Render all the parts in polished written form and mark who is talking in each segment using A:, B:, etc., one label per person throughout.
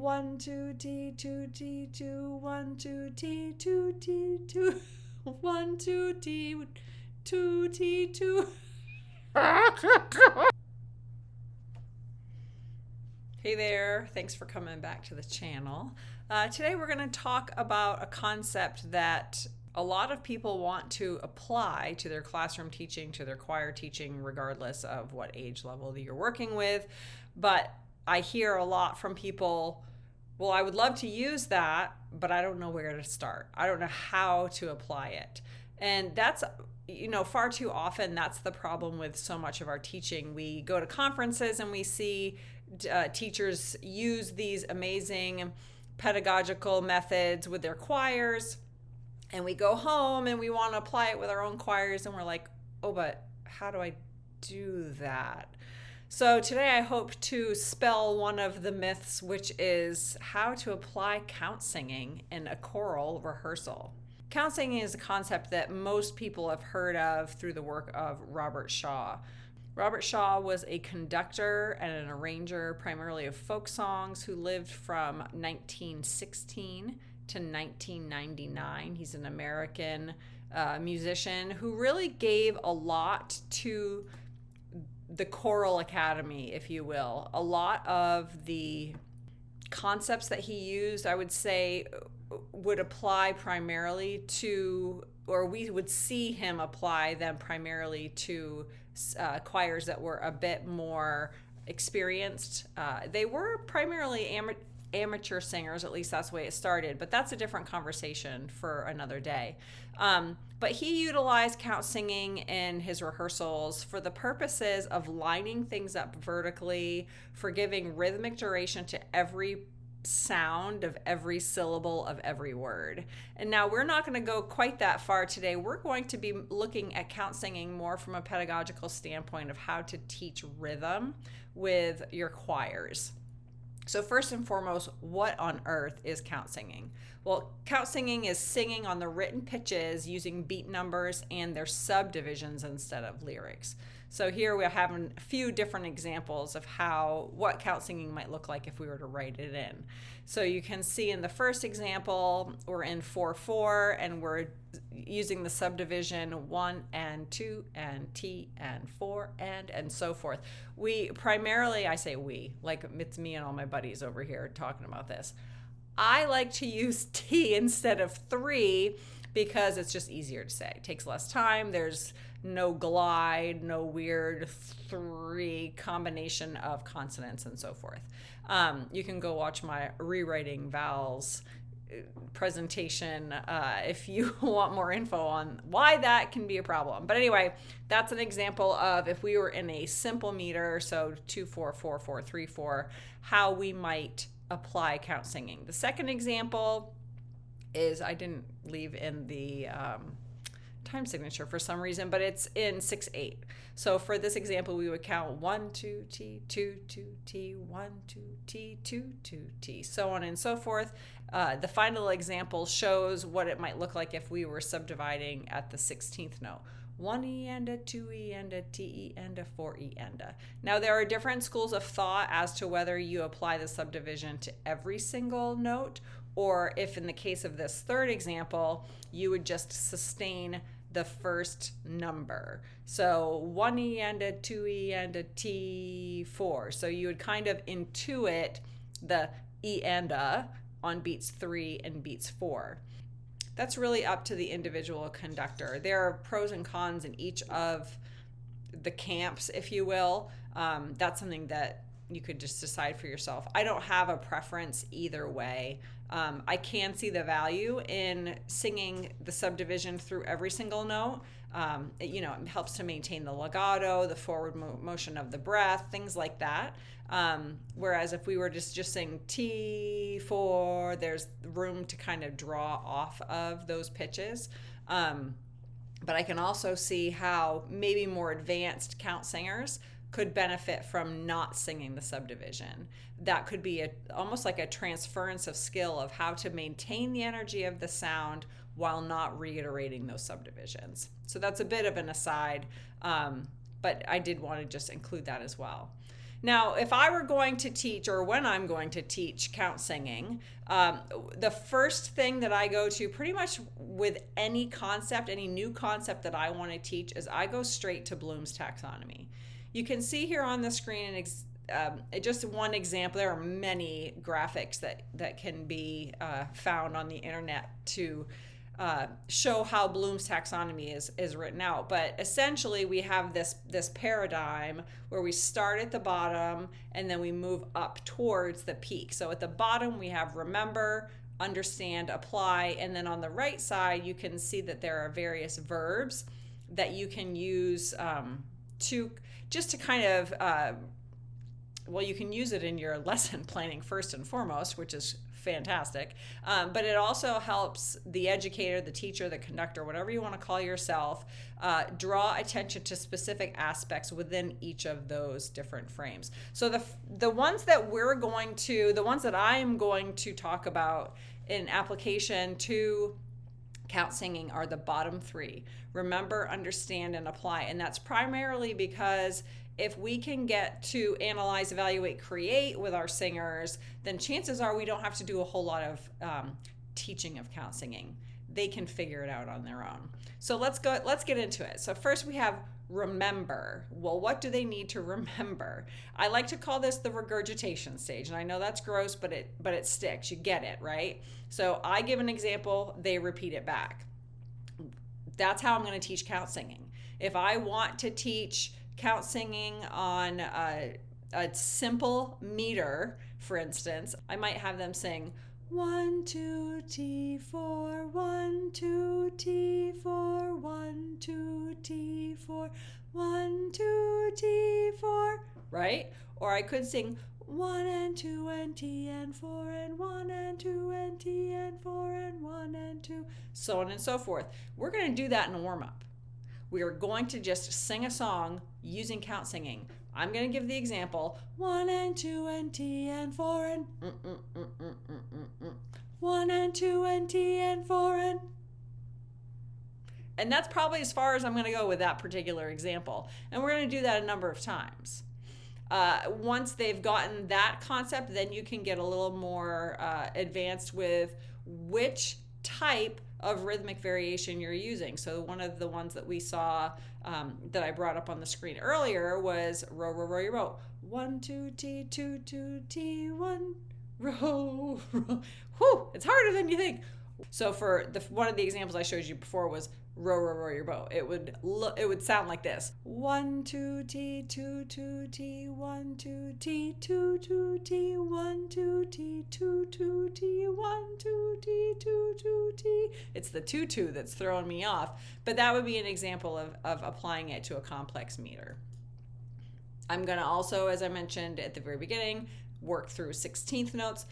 A: 1 2 T 2 T 2 1 2 T 2 T 2 1 2 T 2 T 2. Hey there, thanks for coming back to the channel. Today we're going to talk about a concept that a lot of people want to apply to their classroom teaching, to their choir teaching, regardless of what age level that you're working with. But I hear a lot from people, well, I would love to use that, but I don't know where to start. I don't know how to apply it. And that's, far too often that's the problem with so much of our teaching. We go to conferences and we see teachers use these amazing pedagogical methods with their choirs, and we go home and we want to apply it with our own choirs, and we're like, oh, but how do I do that? So today I hope to spell one of the myths, which is how to apply count singing in a choral rehearsal. Count singing is a concept that most people have heard of through the work of Robert Shaw. Robert Shaw was a conductor and an arranger, primarily of folk songs, who lived from 1916 to 1999. He's an American musician who really gave a lot to the choral academy, if you will. A lot of the concepts that he used, I would say, would apply primarily to, or we would see him apply them primarily to choirs that were a bit more experienced. They were primarily amateur singers, at least that's the way it started, but that's a different conversation for another day. But he utilized count singing in his rehearsals for the purposes of lining things up vertically, for giving rhythmic duration to every sound of every syllable of every word. And now we're not going to go quite that far today. We're going to be looking at count singing more from a pedagogical standpoint of how to teach rhythm with your choirs. So first and foremost, what on earth is count singing? Well, count singing is singing on the written pitches using beat numbers and their subdivisions instead of lyrics. So here we're having a few different examples of what count singing might look like if we were to write it in. So you can see in the first example, we're in 4/4 and we're using the subdivision 1 and 2 and T and 4 and so forth. We primarily, I say we, like it's me and all my buddies over here talking about this. I like to use T instead of 3 because it's just easier to say. It takes less time. There's no glide, no weird 3 combination of consonants and so forth. You can go watch my rewriting vowels presentation if you want more info on why that can be a problem. But anyway, that's an example of if we were in a simple meter, so 2/4, 4/4, 3/4, how we might apply count singing. The second example is, I didn't leave in the time signature for some reason, but it's in 6/8. So for this example, we would count 1 2 T 2 2 T 1 2 T 2 2 T, so on and so forth. The final example shows what it might look like if we were subdividing at the 16th note. 1E and a 2E and a TE and a 4E and a. Now there are different schools of thought as to whether you apply the subdivision to every single note, or if in the case of this third example, you would just sustain the first number. So 1E and a 2E and a T4. So you would kind of intuit the E and a on beats 3 and beats 4. That's really up to the individual conductor. There are pros and cons in each of the camps, if you will. That's something that you could just decide for yourself. I don't have a preference either way. I can see the value in singing the subdivision through every single note. It helps to maintain the legato, the forward motion of the breath, things like that. Whereas if we were just sing T4, there's room to kind of draw off of those pitches. But I can also see how maybe more advanced count singers could benefit from not singing the subdivision. That could be almost like a transference of skill of how to maintain the energy of the sound while not reiterating those subdivisions. So that's a bit of an aside, but I did want to just include that as well. Now, if I were going to teach, or when I'm going to teach count singing, the first thing that I go to pretty much with any concept, any new concept that I want to teach, is I go straight to Bloom's taxonomy. You can see here on the screen just one example. There are many graphics that can be found on the internet to show how Bloom's taxonomy is written out. But essentially, we have this paradigm where we start at the bottom and then we move up towards the peak. So at the bottom, we have remember, understand, apply, and then on the right side, you can see that there are various verbs that you can use to kind of you can use it in your lesson planning first and foremost, which is fantastic. But it also helps the educator, the teacher, the conductor, whatever you want to call yourself, draw attention to specific aspects within each of those different frames. So the ones that I'm going to talk about in application to count singing are the bottom three: remember, understand, and apply. And that's primarily because if we can get to analyze, evaluate, create with our singers, then chances are we don't have to do a whole lot of teaching of count singing. They can figure it out on their own. So let's get into it. So first we have remember. Well, what do they need to remember? I like to call this the regurgitation stage. And I know that's gross, but it sticks. You get it, right? So I give an example, they repeat it back. That's how I'm going to teach count singing. If I want to teach count singing on a simple meter, for instance, I might have them sing 1 2 T 4 1 2 T 4 1 2 T 4 1 2 T 4, right? Or I could sing 1 and 2 and T and 4 and 1 and 2 and T and 4 and 1 and 2, so on and so forth. We're going to do that in a warm-up. We are going to just sing a song using count singing. I'm going to give the example: 1 and 2 and T and 4 and 1 and 2 and T and 4 and that's probably as far as I'm going to go with that particular example. And we're going to do that a number of times. Once they've gotten that concept, then you can get a little more advanced with which type of rhythmic variation you're using. So one of the ones that we saw that I brought up on the screen earlier was row, row, row your boat. 1 2 T 2 2 T 1 row, row. Whew, it's harder than you think. So for one of the examples I showed you before was row, row, row your boat. It would sound like this: 1 2 T 2 2 T 1 2 T 2 2 T 1 2 T 2 2 T 1 2 T 2 2 T. It's the 2 2 that's throwing me off, but that would be an example of applying it to a complex meter. I'm going to also, as I mentioned at the very beginning, work through 16th notes.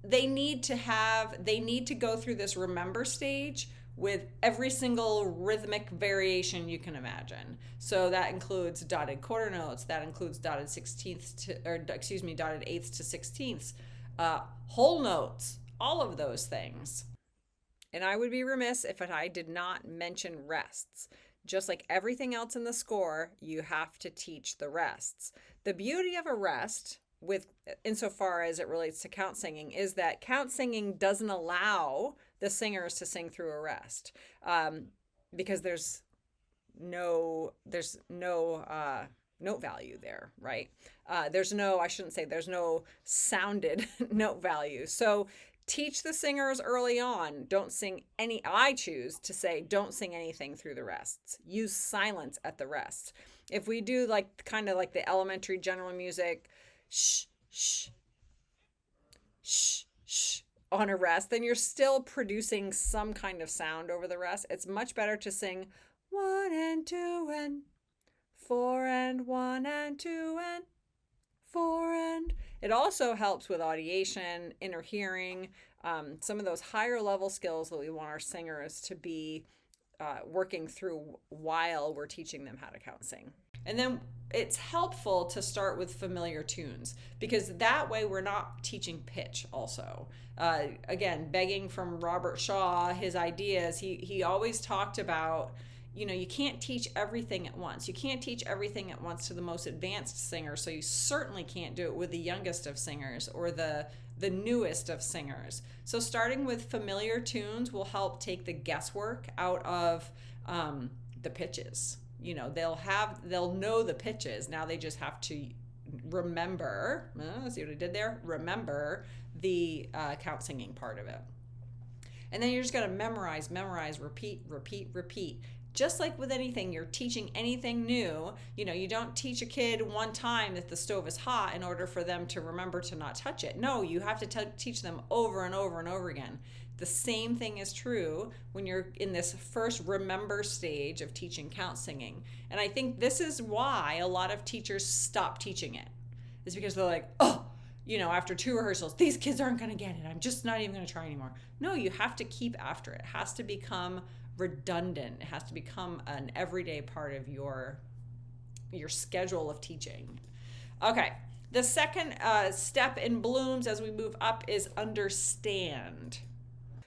A: They need to go through this remember stage with every single rhythmic variation you can imagine. So that includes dotted quarter notes, that includes dotted eighths to sixteenths, whole notes, all of those things. And I would be remiss if I did not mention rests. Just like everything else in the score, you have to teach the rests. The beauty of a rest, insofar as it relates to count singing, is that count singing doesn't allow the singers to sing through a rest, because there's no note value there, right? There's no sounded note value. So teach the singers early on. I choose to say don't sing anything through the rests. Use silence at the rest. If we do kind of like the elementary general music, shh, shh, shh, shh, on a rest, then you're still producing some kind of sound over the rest. It's much better to sing 1 and 2 and 4 and 1 and 2 and 4 and. It also helps with audiation, inner hearing, some of those higher level skills that we want our singers to be working through while we're teaching them how to count sing. And then it's helpful to start with familiar tunes, because that way we're not teaching pitch also. Again, begging from Robert Shaw, his ideas, he always talked about, you can't teach everything at once. You can't teach everything at once to the most advanced singers, so you certainly can't do it with the youngest of singers or the newest of singers. So starting with familiar tunes will help take the guesswork out of the pitches. They'll know the pitches. Now they just have to remember. See what I did there? Remember the count singing part of it. And then you're just going to memorize, repeat, repeat, repeat. Just like with anything, you're teaching anything new. You don't teach a kid one time that the stove is hot in order for them to remember to not touch it. No, you have to teach them over and over and over again. The same thing is true when you're in this first remember stage of teaching count singing. And I think this is why a lot of teachers stop teaching it. It's because they're like, after 2 rehearsals, these kids aren't going to get it. I'm just not even going to try anymore. No, you have to keep after it. It has to become redundant. It has to become an everyday part of your schedule of teaching. Okay, the second step in Bloom's as we move up is understand.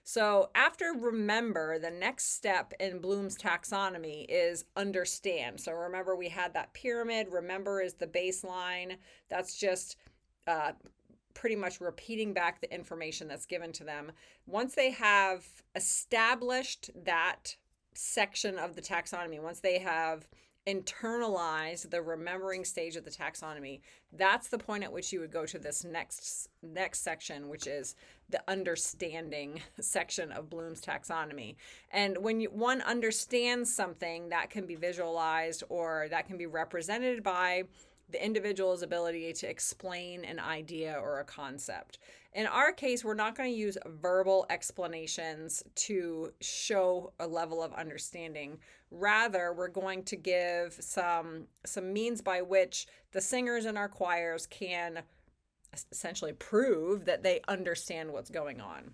A: So after remember, the next step in Bloom's taxonomy is understand. So remember, we had that pyramid. Remember is the baseline. That's just pretty much repeating back the information that's given to them. Once they have established that section of the taxonomy, once they have internalized the remembering stage of the taxonomy, that's the point at which you would go to this next section, which is the understanding section of Bloom's taxonomy. And when one understands something, that can be visualized or that can be represented by the individual's ability to explain an idea or a concept. In our case, we're not going to use verbal explanations to show a level of understanding. Rather, we're going to give some means by which the singers in our choirs can essentially prove that they understand what's going on.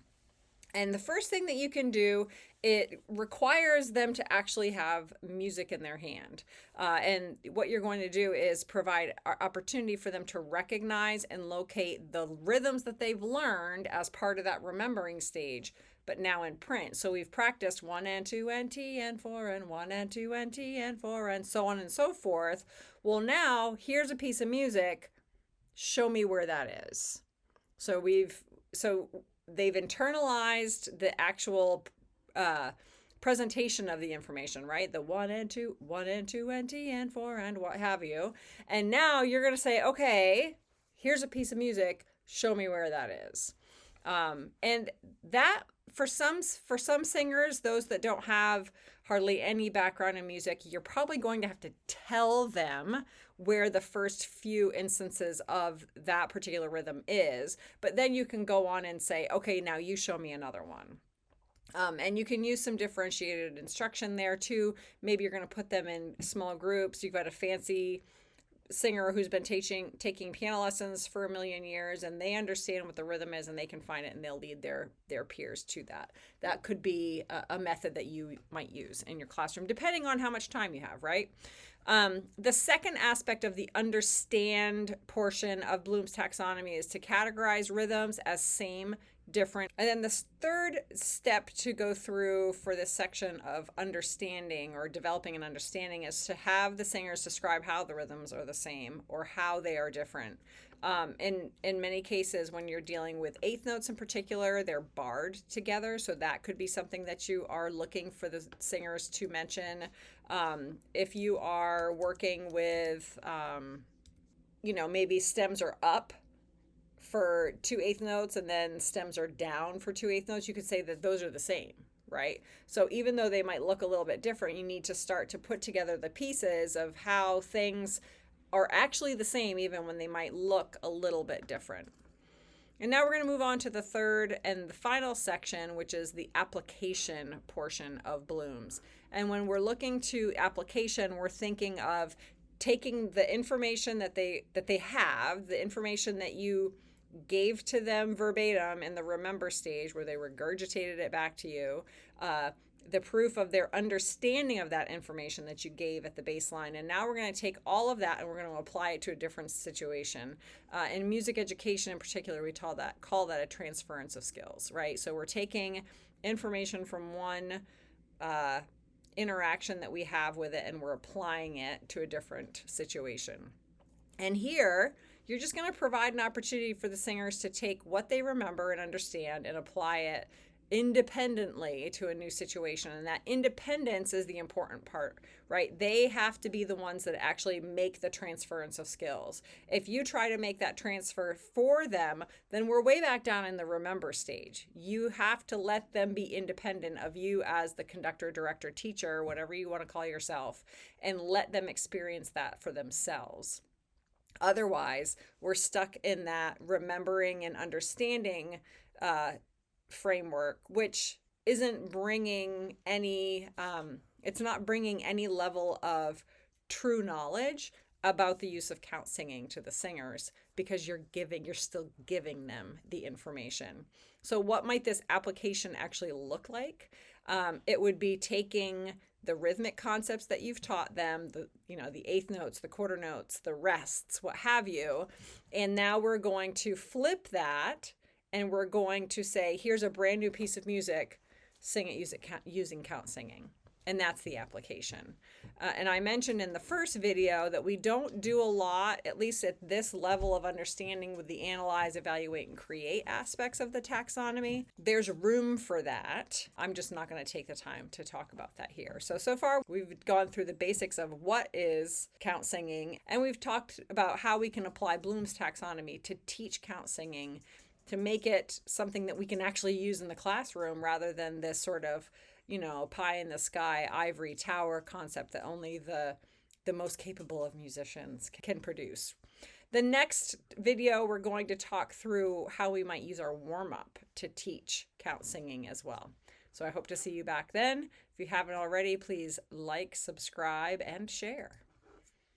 A: And the first thing that you can do, it requires them to actually have music in their hand. And what you're going to do is provide opportunity for them to recognize and locate the rhythms that they've learned as part of that remembering stage, but now in print. So we've practiced 1 and 2 and T and 4 and 1 and 2 and T and 4 and so on and so forth. Well, now here's a piece of music. Show me where that is. So they've internalized the actual presentation of the information, right? The 1 and 2 and T and 4 and what have you. And now you're going to say, okay, here's a piece of music. Show me where that is. And that for some singers, those that don't have hardly any background in music, you're probably going to have to tell them where the first few instances of that particular rhythm is. But then you can go on and say, okay, now you show me another one. And you can use some differentiated instruction there too. Maybe you're going to put them in small groups. You've got a fancy singer who's been taking piano lessons for a million years, and they understand what the rhythm is and they can find it, and they'll lead their peers to that. That could be a method that you might use in your classroom, depending on how much time you have, right? The second aspect of the understand portion of Bloom's taxonomy is to categorize rhythms as same, different. And then the third step to go through for this section of understanding or developing an understanding is to have the singers describe how the rhythms are the same or how they are different. In many cases, when you're dealing with eighth notes in particular, they're barred together. So that could be something that you are looking for the singers to mention. If you are working with, maybe stems are up for 2 eighth notes and then stems are down for 2 eighth notes, you could say that those are the same, right? So even though they might look a little bit different, you need to start to put together the pieces of how things are actually the same even when they might look a little bit different. And now we're going to move on to the third and the final section, which is the application portion of Bloom's. And when we're looking to application, we're thinking of taking the information that they have, the information that you gave to them verbatim in the remember stage where they regurgitated it back to you, the proof of their understanding of that information that you gave at the baseline. And now we're going to take all of that and we're going to apply it to a different situation. In music education in particular, we call that a transference of skills, right? So we're taking information from one interaction that we have with it, and we're applying it to a different situation. And here, you're just going to provide an opportunity for the singers to take what they remember and understand and apply it independently to a new situation. And that independence is the important part, right? They have to be the ones that actually make the transference of skills. If you try to make that transfer for them, then we're way back down in the remember stage. You have to let them be independent of you as the conductor, director, teacher, whatever you want to call yourself, and let them experience that for themselves. Otherwise, we're stuck in that remembering and understanding framework, which isn't bringing any, it's not bringing any level of true knowledge about the use of count singing to the singers, because you're still giving them the information. So what might this application actually look like? It would be taking the rhythmic concepts that you've taught them, the eighth notes, the quarter notes, the rests, what have you. And now we're going to flip that, and we're going to say, here's a brand new piece of music, sing it using count singing. And that's the application. And I mentioned in the first video that we don't do a lot, at least at this level of understanding, with the analyze, evaluate, and create aspects of the taxonomy. There's room for that. I'm just not going to take the time to talk about that here. So far, we've gone through the basics of what is count singing, and we've talked about how we can apply Bloom's taxonomy to teach count singing, to make it something that we can actually use in the classroom rather than this sort of pie in the sky, ivory tower concept that only the most capable of musicians can produce. The next video, we're going to talk through how we might use our warm-up to teach count singing as well. So I hope to see you back then. If you haven't already, please like, subscribe, and share.